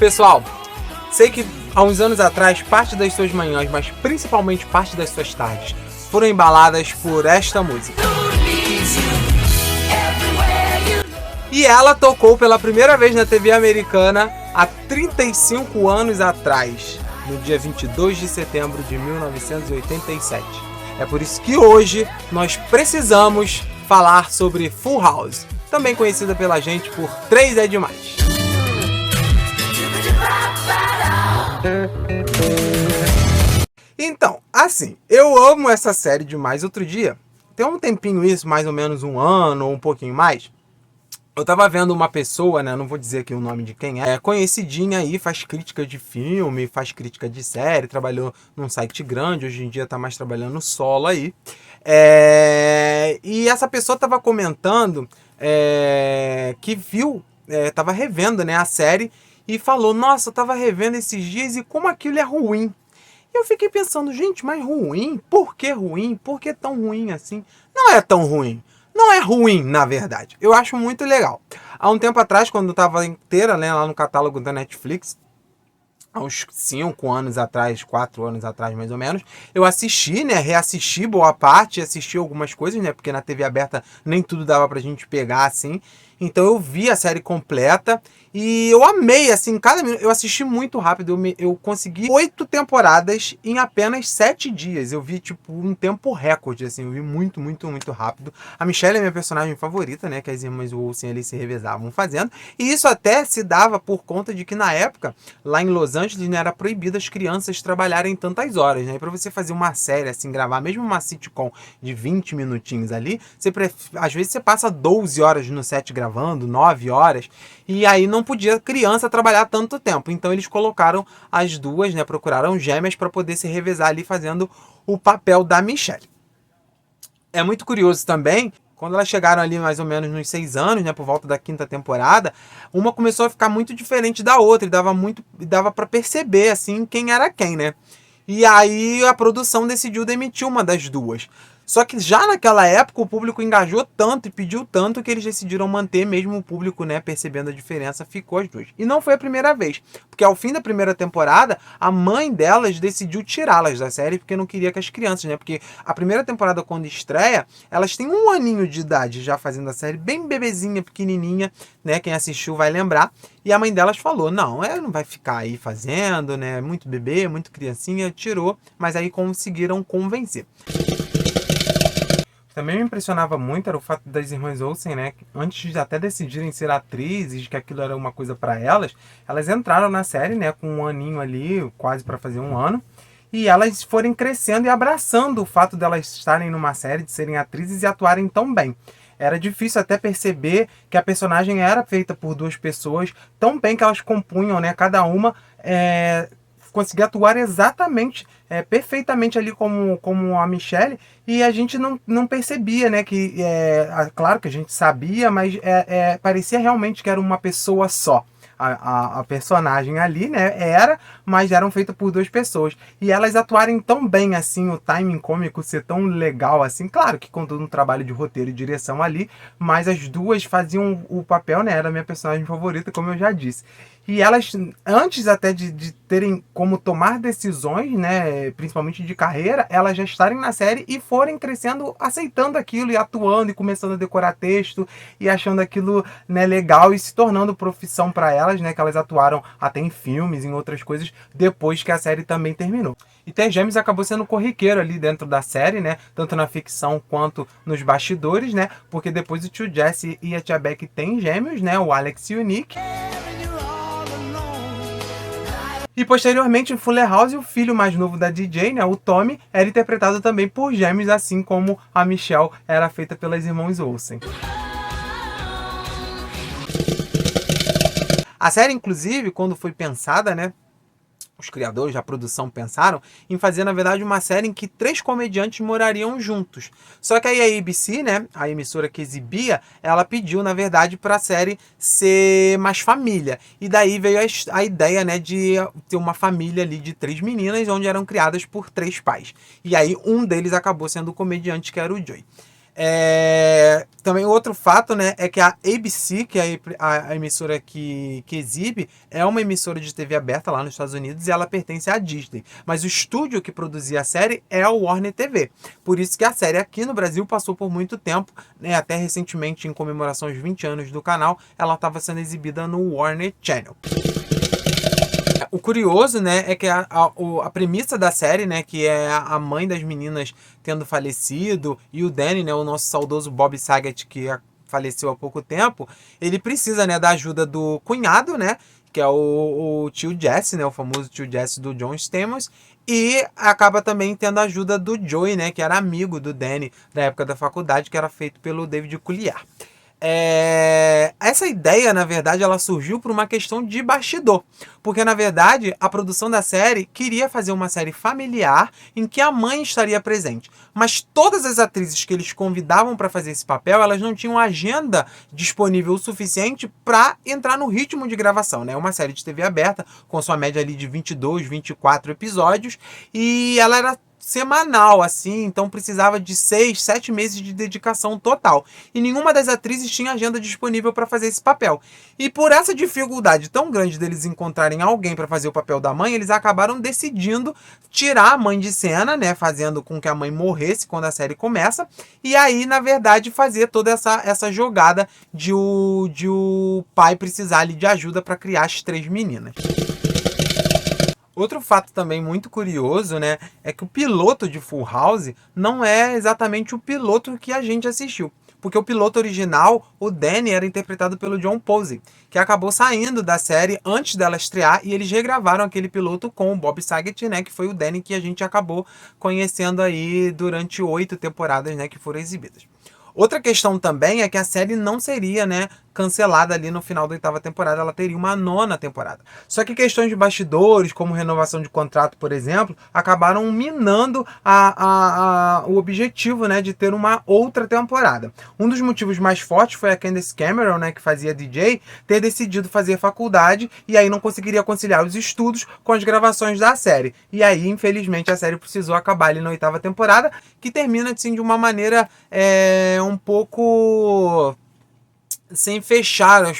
Pessoal, sei que há uns anos atrás, parte das suas manhãs, mas principalmente parte das suas tardes, foram embaladas por esta música. E ela tocou pela primeira vez na TV americana há 35 anos atrás, no dia 22 de setembro de 1987. É por isso que hoje nós precisamos falar sobre Full House, também conhecida pela gente por 3 é Demais. Então, assim, eu amo essa série demais. Outro dia, tem um tempinho isso, mais ou menos um ano ou um pouquinho mais, eu tava vendo uma pessoa, né, não vou dizer aqui o nome de quem é conhecidinha aí, faz crítica de filme, faz crítica de série, trabalhou num site grande, hoje em dia tá mais trabalhando solo aí. E essa pessoa tava comentando que viu, tava revendo, né, a série e falou, nossa, eu tava revendo esses dias e como aquilo é ruim. E eu fiquei pensando, gente, mas ruim? Por que ruim? Por que tão ruim assim? Não é tão ruim. Não é ruim, na verdade. Eu acho muito legal. Há um tempo atrás, quando eu tava inteira, né, lá no catálogo da Netflix, há uns 5 anos atrás, 4 anos atrás mais ou menos, eu assisti, né, reassisti boa parte, assisti algumas coisas, né, porque na TV aberta nem tudo dava pra gente pegar assim. Então eu vi a série completa e eu amei, assim, cada minuto. Eu assisti muito rápido, eu consegui 8 temporadas em apenas 7 dias. Eu vi, tipo, um tempo recorde, assim, eu vi muito, muito, muito rápido. A Michelle é minha personagem favorita, né, que as irmãs Olsen ali se revezavam fazendo. E isso até se dava por conta de que na época, lá em Los Angeles, né, era proibido as crianças trabalharem tantas horas, né. E pra você fazer uma série, assim, gravar mesmo uma sitcom de 20 minutinhos ali, às vezes você passa 12 horas no set gravando, 9 horas, e aí não podia criança trabalhar tanto tempo. Então eles colocaram as duas, né, procuraram gêmeas para poder se revezar ali fazendo o papel da Michelle. É muito curioso também, quando elas chegaram ali mais ou menos nos 6 anos, né, por volta da 5ª temporada, uma começou a ficar muito diferente da outra, e dava para perceber assim quem era quem, né? E aí a produção decidiu demitir uma das duas. Só que já naquela época o público engajou tanto e pediu tanto que eles decidiram manter, mesmo o público, né, percebendo a diferença, ficou as duas. E não foi a primeira vez, porque ao fim da primeira temporada, a mãe delas decidiu tirá-las da série porque não queria que as crianças, né, porque a primeira temporada quando estreia, elas têm 1 aninho de idade já fazendo a série, bem bebezinha, pequenininha, né, quem assistiu vai lembrar. E a mãe delas falou, não, ela não vai ficar aí fazendo, né, muito bebê, muito criancinha, tirou, mas aí conseguiram convencer. Também me impressionava muito era o fato das irmãs Olsen, né, antes de até decidirem ser atrizes, que aquilo era uma coisa para elas, elas entraram na série, né, com 1 aninho ali, quase para fazer 1 ano, e elas foram crescendo e abraçando o fato de elas estarem numa série, de serem atrizes e atuarem tão bem. Era difícil até perceber que a personagem era feita por 2 pessoas, tão bem que elas compunham, né, cada uma conseguia atuar exatamente, perfeitamente ali como a Michelle, e a gente não percebia, né, que, claro que a gente sabia, mas parecia realmente que era uma pessoa só. A personagem ali, né, mas eram feitas por 2 pessoas. E elas atuarem tão bem assim, o timing cômico ser tão legal assim, claro que com todo um trabalho de roteiro e direção ali, mas as duas faziam o papel, né, era a minha personagem favorita, como eu já disse. E elas, antes até de terem como tomar decisões, né, principalmente de carreira, elas já estarem na série e forem crescendo, aceitando aquilo e atuando e começando a decorar texto e achando aquilo, né, legal e se tornando profissão para elas, né, que elas atuaram até em filmes, em outras coisas, depois que a série também terminou. E Ter Gêmeos acabou sendo corriqueiro ali dentro da série, né, tanto na ficção quanto nos bastidores, né, porque depois o tio Jesse e a tia Beck têm gêmeos, né, o Alex e o Nick. E posteriormente em Fuller House, o filho mais novo da DJ, né, o Tommy, era interpretado também por gêmeos, assim como a Michelle era feita pelas irmãs Olsen. A série, inclusive, quando foi pensada, né, os criadores da produção pensaram em fazer, na verdade, uma série em que 3 comediantes morariam juntos. Só que aí a ABC, né, a emissora que exibia, ela pediu, na verdade, para a série ser mais família. E daí veio a ideia, né, de ter uma família ali de 3 meninas, onde eram criadas por 3 pais. E aí um deles acabou sendo o comediante, que era o Joey. Também outro fato, né, é que a ABC, que é a emissora que exibe, é uma emissora de TV aberta lá nos Estados Unidos e ela pertence à Disney. Mas o estúdio que produzia a série é o Warner TV. Por isso que a série aqui no Brasil passou por muito tempo, né, até recentemente, em comemoração aos 20 anos do canal, ela estava sendo exibida no Warner Channel. O curioso, né, é que a premissa da série, né, que é a mãe das meninas tendo falecido e o Danny, né, o nosso saudoso Bob Saget, que faleceu há pouco tempo, ele precisa, né, da ajuda do cunhado, né, que é o tio Jesse, né, o famoso tio Jesse do John Stamos, e acaba também tendo a ajuda do Joey, né, que era amigo do Danny da época da faculdade, que era feito pelo David Coulier. Essa ideia, na verdade, ela surgiu por uma questão de bastidor. Porque, na verdade, a produção da série queria fazer uma série familiar em que a mãe estaria presente. Mas todas as atrizes que eles convidavam para fazer esse papel, elas não tinham agenda disponível o suficiente para entrar no ritmo de gravação, né? Uma série de TV aberta, com sua média ali de 22, 24 episódios, e ela era semanal, assim, então precisava de 6, 7 meses de dedicação total. E nenhuma das atrizes tinha agenda disponível para fazer esse papel. E por essa dificuldade tão grande deles encontrarem alguém para fazer o papel da mãe, eles acabaram decidindo tirar a mãe de cena, né, fazendo com que a mãe morresse quando a série começa, e aí, na verdade, fazer toda essa jogada de o pai precisar ali de ajuda para criar as 3 meninas. Outro fato também muito curioso, né, é que o piloto de Full House não é exatamente o piloto que a gente assistiu. Porque o piloto original, o Danny, era interpretado pelo John Posey, que acabou saindo da série antes dela estrear, e eles regravaram aquele piloto com o Bob Saget, né, que foi o Danny que a gente acabou conhecendo aí durante 8 temporadas, né, que foram exibidas. Outra questão também é que a série não seria, né, cancelada ali no final da 8ª temporada, ela teria uma 9ª temporada. Só que questões de bastidores, como renovação de contrato, por exemplo, acabaram minando o objetivo, né, de ter uma outra temporada. Um dos motivos mais fortes foi a Candace Cameron, né, que fazia DJ, ter decidido fazer faculdade e aí não conseguiria conciliar os estudos com as gravações da série. E aí, infelizmente, a série precisou acabar ali na 8ª temporada, que termina, assim, de uma maneira um pouco sem fechar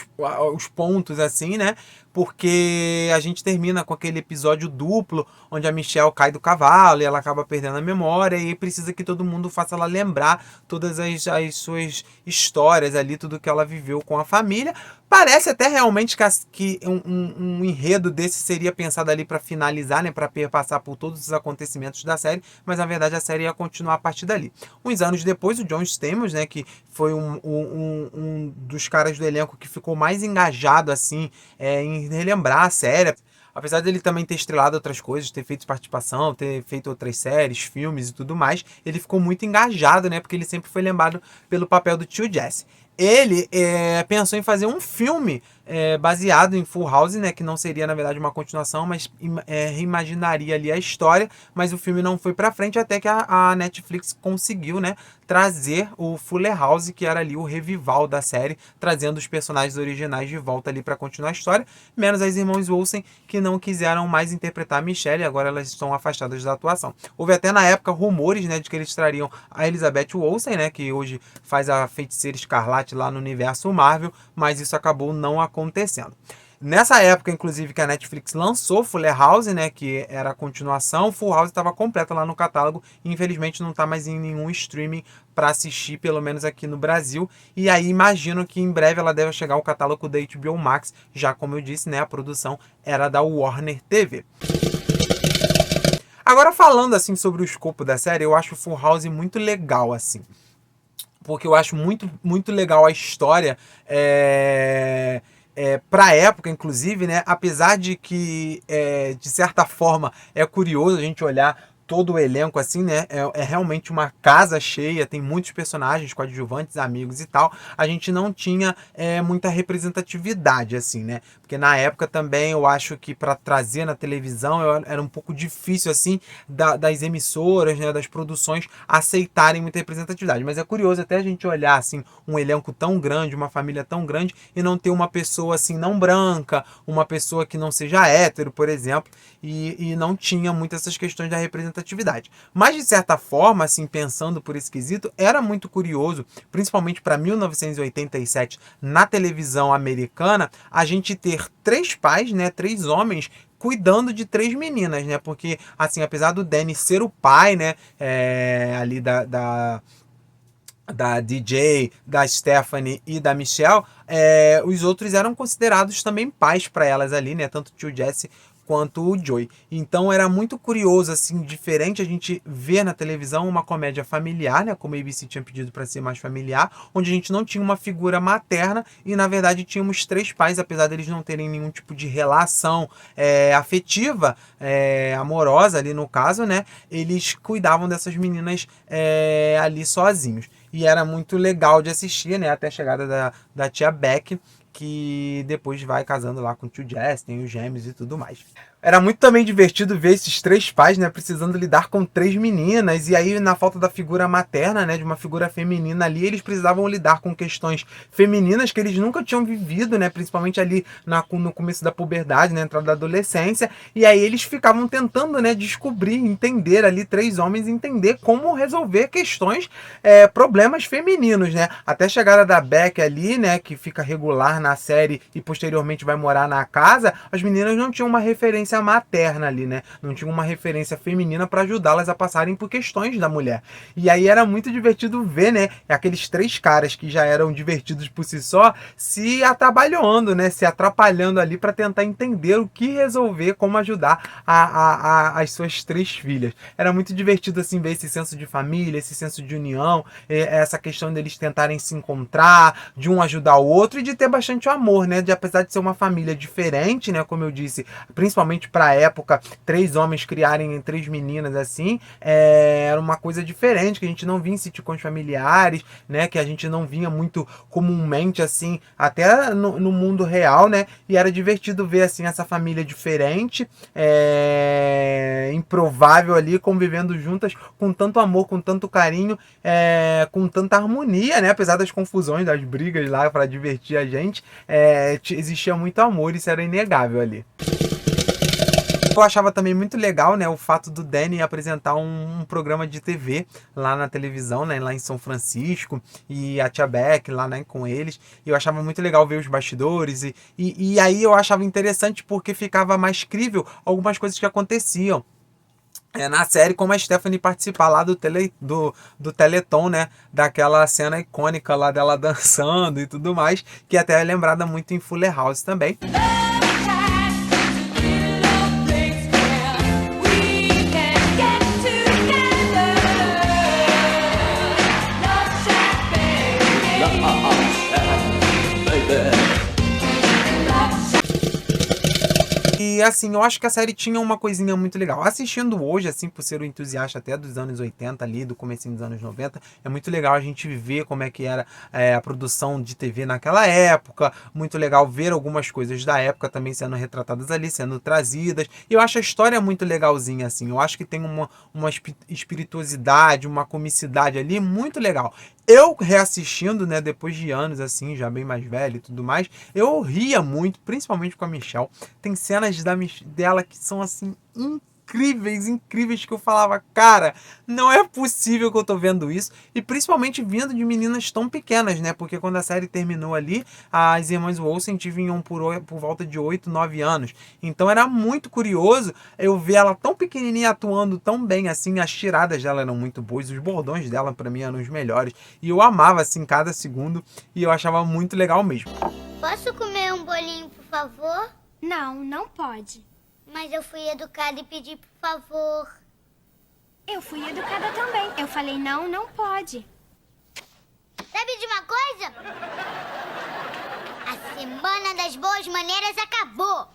os pontos, assim, né? Porque a gente termina com aquele episódio duplo, onde a Michelle cai do cavalo e ela acaba perdendo a memória, e precisa que todo mundo faça ela lembrar todas as suas histórias ali, tudo que ela viveu com a família. Parece até realmente que um enredo desse seria pensado ali para finalizar, né, para passar por todos os acontecimentos da série, mas na verdade a série ia continuar a partir dali. Uns anos depois, o John Stamos, né, que foi um dos caras do elenco que ficou mais engajado assim em relembrar a série. Apesar dele também ter estrelado outras coisas, ter feito participação, ter feito outras séries, filmes e tudo mais, ele ficou muito engajado, né? Porque ele sempre foi lembrado pelo papel do tio Jesse. Ele pensou em fazer um filme baseado em Full House, né? Que não seria, na verdade, uma continuação, mas reimaginaria ali a história. Mas o filme não foi pra frente até que a Netflix conseguiu, né? Trazer o Fuller House, que era ali o revival da série, trazendo os personagens originais de volta ali para continuar a história, menos as irmãs Olsen, que não quiseram mais interpretar a Michelle, e agora elas estão afastadas da atuação. Houve até na época rumores, né, de que eles trariam a Elizabeth Olsen, né, que hoje faz a Feiticeira Escarlate lá no universo Marvel, mas isso acabou não acontecendo. Nessa época, inclusive, que a Netflix lançou Fuller House, né, que era a continuação, Full House estava completa lá no catálogo e infelizmente não está mais em nenhum streaming para assistir, pelo menos aqui no Brasil. E aí imagino que em breve ela deve chegar ao catálogo da HBO Max, já como eu disse, né, a produção era da Warner TV. Agora falando assim sobre o escopo da série, eu acho Full House muito legal assim. Porque eu acho muito, muito legal a história, pra época, inclusive, né? Apesar de que, de certa forma, é curioso a gente olhar todo o elenco assim, né? É realmente uma casa cheia, tem muitos personagens, coadjuvantes, amigos e tal. A gente não tinha muita representatividade, assim, né? Porque na época também eu acho que para trazer na televisão era um pouco difícil, assim, das emissoras, né? Das produções aceitarem muita representatividade. Mas é curioso até a gente olhar, assim, um elenco tão grande, uma família tão grande e não ter uma pessoa, assim, não branca, uma pessoa que não seja hétero, por exemplo, e não tinha muitas essas questões da representatividade. representatividade. Mas, de certa forma, assim, pensando por esse quesito, era muito curioso, principalmente para 1987, na televisão americana, a gente ter 3 pais, né, 3 homens, cuidando de 3 meninas, né? Porque, assim, apesar do Danny ser o pai, né, ali da DJ, da Stephanie e da Michelle, os outros eram considerados também pais para elas ali, né? Tanto o tio Jesse quanto o Joey. Então era muito curioso, assim, diferente a gente ver na televisão uma comédia familiar, né? Como a ABC tinha pedido para ser mais familiar, onde a gente não tinha uma figura materna e, na verdade, tínhamos 3 pais, apesar deles não terem nenhum tipo de relação afetiva, amorosa ali no caso, né? Eles cuidavam dessas meninas ali sozinhos. E era muito legal de assistir, né? Até a chegada da tia Beck, que depois vai casando lá com o tio Jess, tem os gêmeos e tudo mais. Era muito também divertido ver esses 3 pais, né, precisando lidar com 3 meninas, e aí na falta da figura materna, né, de uma figura feminina ali, eles precisavam lidar com questões femininas que eles nunca tinham vivido, né, principalmente ali no começo da puberdade, né, entrada da adolescência, e aí eles ficavam tentando, né, descobrir, entender ali, 3 homens, entender como resolver questões, problemas femininos, né, até a chegada da Beck ali, né, que fica regular na série e posteriormente vai morar na casa, as meninas não tinham uma referência materna ali, né? Não tinha uma referência feminina para ajudá-las a passarem por questões da mulher. E aí era muito divertido ver, né? Aqueles 3 caras que já eram divertidos por si só, se atabalhando, né? Se atrapalhando ali para tentar entender o que resolver, como ajudar as suas 3 filhas. Era muito divertido, assim, ver esse senso de família, esse senso de união, essa questão deles tentarem se encontrar, de um ajudar o outro e de ter bastante amor, né? De, apesar de ser uma família diferente, né? Como eu disse, principalmente para a época, 3 homens criarem 3 meninas assim, era uma coisa diferente que a gente não via em sitcoms familiares, né? Que a gente não vinha muito comumente assim, até no mundo real, né? E era divertido ver assim essa família diferente, improvável ali, convivendo juntas com tanto amor, com tanto carinho, com tanta harmonia, né? Apesar das confusões, das brigas lá para divertir a gente, existia muito amor, isso era inegável ali. Eu achava também muito legal, né, o fato do Danny apresentar um programa de TV lá na televisão, né, lá em São Francisco, e a tia Beck lá, né, com eles. E eu achava muito legal ver os bastidores, e aí eu achava interessante porque ficava mais crível algumas coisas que aconteciam na série, como a Stephanie participar lá do Teleton, né? Daquela cena icônica lá dela dançando e tudo mais, que até é lembrada muito em Fuller House também. E assim, eu acho que a série tinha uma coisinha muito legal. Assistindo hoje, assim, por ser um entusiasta até dos anos 80 ali, do comecinho dos anos 90, é muito legal a gente ver como é que era a produção de TV naquela época. Muito legal ver algumas coisas da época também sendo retratadas ali, sendo trazidas. E eu acho a história muito legalzinha, assim. Eu acho que tem uma espirituosidade, uma comicidade ali muito legal. Eu reassistindo, né, depois de anos assim, já bem mais velho e tudo mais, eu ria muito, principalmente com a Michelle. Tem cenas dela que são assim incríveis, que eu falava, cara, não é possível que eu tô vendo isso, e principalmente vindo de meninas tão pequenas, né, porque quando a série terminou ali, as irmãs Olsen tinham por volta de 8, 9 anos, então era muito curioso eu ver ela tão pequenininha atuando tão bem, assim, as tiradas dela eram muito boas, os bordões dela pra mim eram os melhores, e eu amava, assim, cada segundo, e eu achava muito legal mesmo. Posso comer um bolinho, por favor? Não, não pode. Mas eu fui educada e pedi por favor. Eu fui educada também. Eu falei não, não pode. Sabe de uma coisa? A semana das boas maneiras acabou.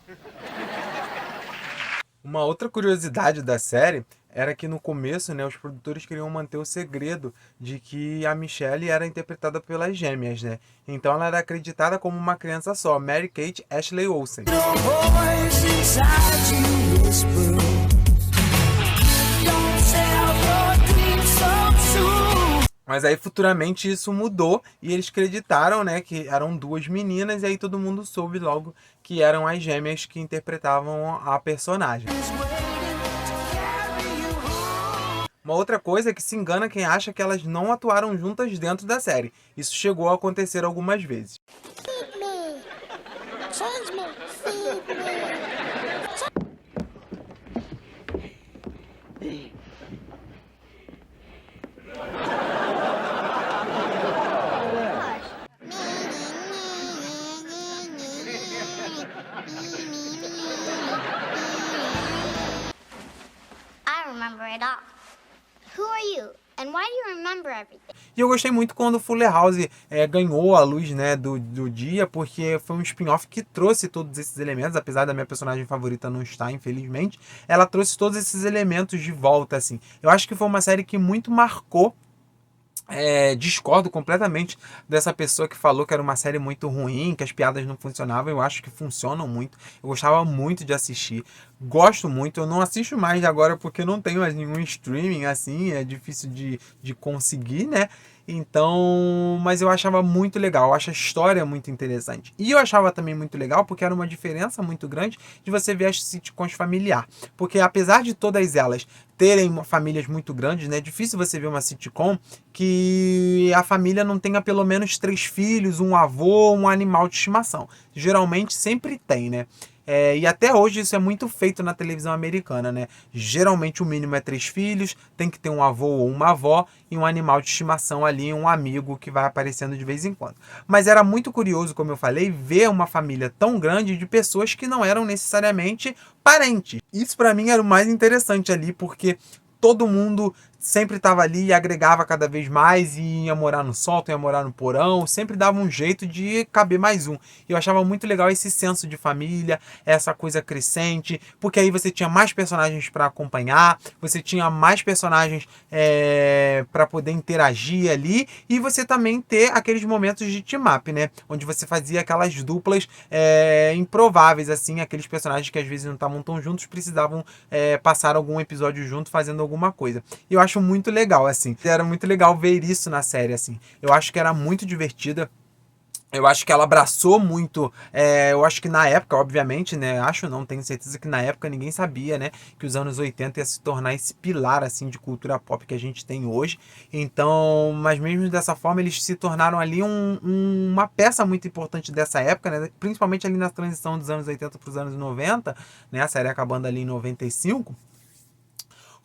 Uma outra curiosidade da série era que no começo, né, os produtores queriam manter o segredo de que a Michelle era interpretada pelas gêmeas, né? Então ela era acreditada como uma criança só, Mary-Kate Ashley Olsen. Mas aí futuramente isso mudou e eles acreditaram, né, que eram 2 meninas, e aí todo mundo soube logo que eram as gêmeas que interpretavam a personagem. Uma outra coisa é que se engana quem acha que elas não atuaram juntas dentro da série. Isso chegou a acontecer algumas vezes. I remember it all. Who are you? And why do you remember everything? E eu gostei muito quando o Fuller House ganhou a luz, né, do dia, porque foi um spin-off que trouxe todos esses elementos, apesar da minha personagem favorita não estar, infelizmente, ela trouxe todos esses elementos de volta, assim. Eu acho que foi uma série que muito marcou. Discordo completamente dessa pessoa que falou que era uma série muito ruim, que as piadas não funcionavam. Eu acho que funcionam muito. Eu gostava muito de assistir. Gosto muito. Eu não assisto mais agora porque não tenho mais nenhum streaming assim. É difícil de conseguir, né? Então, mas eu achava muito legal, eu acho a história muito interessante. E eu achava também muito legal porque era uma diferença muito grande de você ver as sitcoms familiar. Porque apesar de todas elas terem famílias muito grandes, né? É difícil você ver uma sitcom que a família não tenha pelo menos 3 filhos, um avô, um animal de estimação. Geralmente sempre tem, né? E até hoje isso é muito feito na televisão americana, né? Geralmente o mínimo é 3 filhos, tem que ter um avô ou uma avó e um animal de estimação ali, um amigo que vai aparecendo de vez em quando. Mas era muito curioso, como eu falei, ver uma família tão grande de pessoas que não eram necessariamente parentes. Isso para mim era o mais interessante ali, porque todo mundo sempre estava ali e agregava cada vez mais e ia morar no sótão, ia morar no porão, sempre dava um jeito de caber mais um. E eu achava muito legal esse senso de família, essa coisa crescente, porque aí você tinha mais personagens para acompanhar, você tinha mais personagens para poder interagir ali, e você também ter aqueles momentos de team-up, né? Onde você fazia aquelas duplas improváveis, assim, aqueles personagens que às vezes não estavam tão juntos, precisavam passar algum episódio junto fazendo alguma coisa. E eu acho muito legal, assim. Era muito legal ver isso na série, assim. Eu acho que era muito divertida. Eu acho que ela abraçou muito, eu acho que na época, obviamente, né, tenho certeza que na época ninguém sabia, né, que os anos 80 ia se tornar esse pilar, assim, de cultura pop que a gente tem hoje. Então, mas mesmo dessa forma, eles se tornaram ali uma peça muito importante dessa época, né, principalmente ali na transição dos anos 80 para os anos 90, né, a série acabando ali em 95.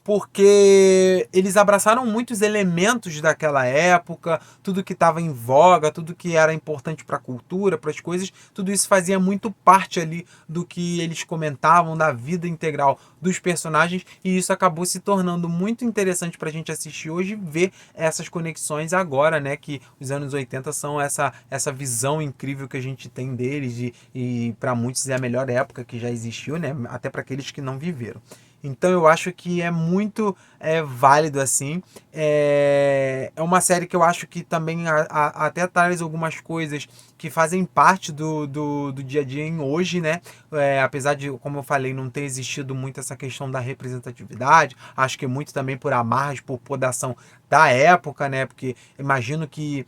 Porque eles abraçaram muitos elementos daquela época, tudo que estava em voga, tudo que era importante para a cultura, para as coisas, tudo isso fazia muito parte ali do que eles comentavam, da vida integral dos personagens, e isso acabou se tornando muito interessante para a gente assistir hoje e ver essas conexões agora, né, que os anos 80 são essa visão incrível que a gente tem deles, e para muitos é a melhor época que já existiu, né, até para aqueles que não viveram. Então eu acho que é muito válido, assim. É uma série que eu acho que também até traz algumas coisas que fazem parte do dia a dia em hoje, né? Apesar de, como eu falei, não ter existido muito essa questão da representatividade, acho que muito também por amarras, por podação da época, né? Porque imagino que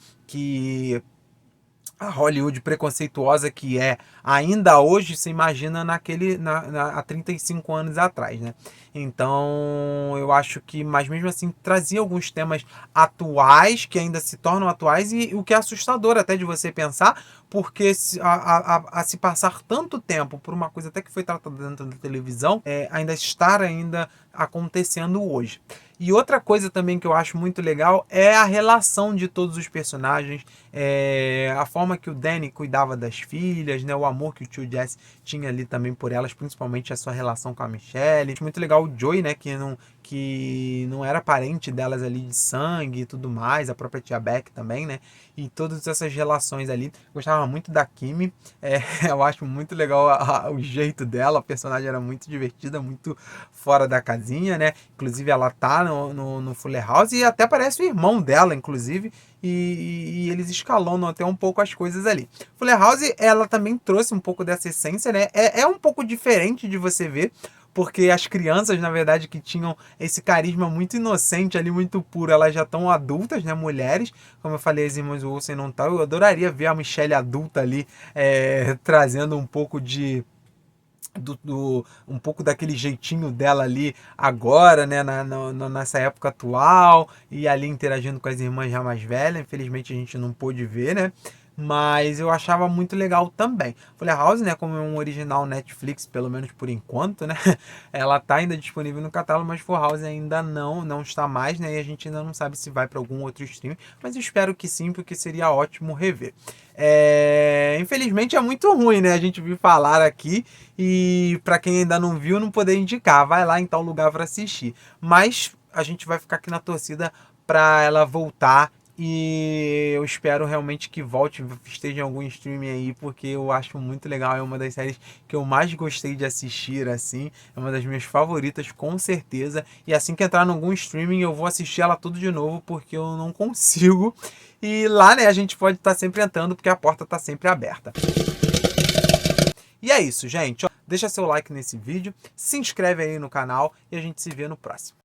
a Hollywood preconceituosa que ainda hoje, se imagina há 35 anos atrás, né? Então, eu acho que, mas mesmo assim, trazia alguns temas atuais, que ainda se tornam atuais, e o que é assustador até de você pensar, porque a se passar tanto tempo por uma coisa até que foi tratada dentro da televisão, ainda estar acontecendo hoje. E outra coisa também que eu acho muito legal é a relação de todos os personagens, a forma que o Danny cuidava das filhas, né, o amor que o tio Jesse tinha ali também por elas, principalmente a sua relação com a Michelle. Acho muito legal o Joey, né, que não era parente delas ali de sangue e tudo mais, a própria tia Beck também, né, e todas essas relações ali. Gostava muito da Kimi, eu acho muito legal o jeito dela, a personagem era muito divertida, muito fora da casinha, né, inclusive ela tá no Fuller House e até parece o irmão dela, inclusive, e eles escalonam até um pouco as coisas ali. Fuller House, ela também trouxe um pouco dessa essência, né, é um pouco diferente de você ver, porque as crianças, na verdade, que tinham esse carisma muito inocente ali, muito puro, elas já estão adultas, né, mulheres, como eu falei, as irmãs Olsen não estão. Eu adoraria ver a Michelle adulta ali, trazendo um pouco de um pouco daquele jeitinho dela ali agora, né, nessa época atual, e ali interagindo com as irmãs já mais velhas. Infelizmente a gente não pôde ver, né? Mas eu achava muito legal também. Fuller House, né, como é um original Netflix, pelo menos por enquanto, né, ela tá ainda disponível no catálogo, mas Full House ainda não está mais, né, e a gente ainda não sabe se vai para algum outro stream, mas eu espero que sim, porque seria ótimo rever. Infelizmente é muito ruim, né, a gente viu falar aqui, e para quem ainda não viu, não poder indicar, vai lá em tal lugar para assistir. Mas a gente vai ficar aqui na torcida para ela voltar. E eu espero realmente que volte, esteja em algum streaming aí, porque eu acho muito legal. É uma das séries que eu mais gostei de assistir, assim. É uma das minhas favoritas, com certeza. E assim que entrar em algum streaming, eu vou assistir ela tudo de novo, porque eu não consigo. E lá, né, a gente pode estar sempre entrando, porque a porta está sempre aberta. E é isso, gente. Deixa seu like nesse vídeo, se inscreve aí no canal e a gente se vê no próximo.